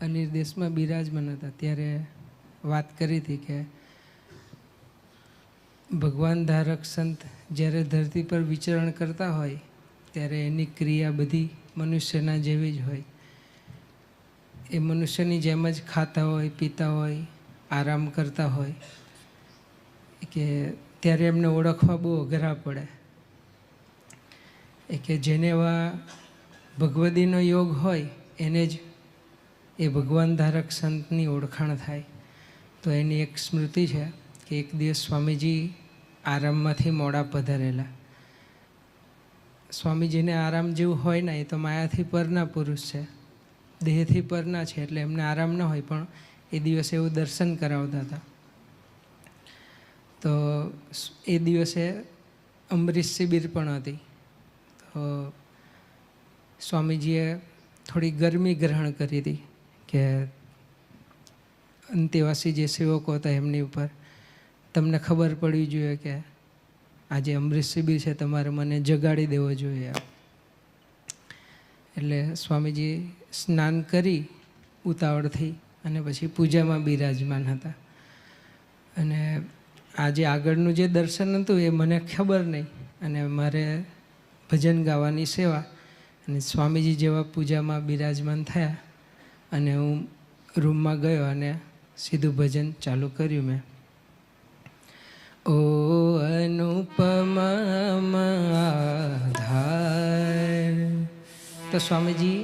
અનિર્દેશમાં બિરાજમાન હતા ત્યારે વાત કરી હતી કે ભગવાન ધારક સંત જ્યારે ધરતી પર વિચરણ કરતા હોય ત્યારે એની ક્રિયા બધી મનુષ્યના જેવી જ હોય. એ મનુષ્યની જેમ જ ખાતા હોય, પીતા હોય, આરામ કરતા હોય કે ત્યારે એમને ઓળખવા બહુ અઘરા પડે. કે જેને એવા ભગવદીનો યોગ હોય એને જ એ ભગવાન ધારક સંતની ઓળખાણ થાય. તો એની એક સ્મૃતિ છે કે એક દિવસ સ્વામીજી આરામમાંથી મોડા પધારેલા. સ્વામીજીને આરામ જેવું હોય ને, એ તો માયાથી પરના પુરુષ છે, દેહથી પરના છે, એટલે એમને આરામ ન હોય. પણ એ દિવસે એવું દર્શન કરાવતા હતા. તો એ દિવસે અમૃત શિબિર પણ હતી. તો સ્વામીજીએ થોડી ગરમી ગ્રહણ કરી હતી કે અંતેવાસી જે સેવકો હતા એમની ઉપર તમને ખબર પડવી જોઈએ કે આજે અમૃત શિબિર છે, તમારે મને જગાડી દેવો જોઈએ. એટલે સ્વામીજી સ્નાન કરી ઉતાવળથી અને પછી પૂજામાં બિરાજમાન હતા. અને આજે આગળનું જે દર્શન હતું એ મને ખબર નહીં, અને મારે ભજન ગાવાની સેવા, અને સ્વામીજી જેવા પૂજામાં બિરાજમાન થયા અને હું રૂમમાં ગયો અને સીધું ભજન ચાલુ કર્યું મેં. ઓ અનુપમ આધાર. તો સ્વામીજી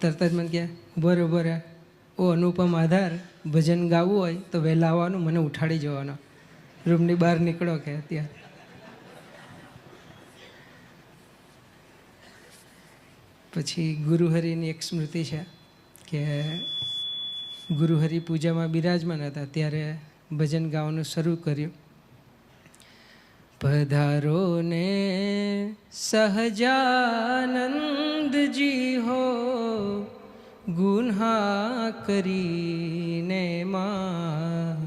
તરત જ મને કહે, ઉભો રહે. ઓ અનુપમ આધાર, ભજન ગાવું હોય તો વહેલા આવવાનું, મને ઉઠાડી જવાનો, રૂમની બહાર નીકળો કે ત્યાં. પછી ગુરુહરિની એક સ્મૃતિ છે કે ગુરુહરિ પૂજામાં બિરાજમાન હતા ત્યારે ભજન ગાવાનું શરૂ કર્યું. પધારો ને સહજાનંદજી હો, ગુન્હા કરીને માં.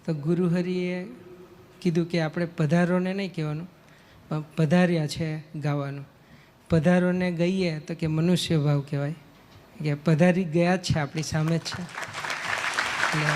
તો ગુરુહરિએ કીધું કે આપણે પધારોને નહીં કહેવાનું, પણ પધાર્યા છે ગાવાનું. પધારોને ગઈએ તો કે મનુષ્ય ભાવ કહેવાય, કે પધારી ગયા જ છે, આપણી સામે જ છે. એટલે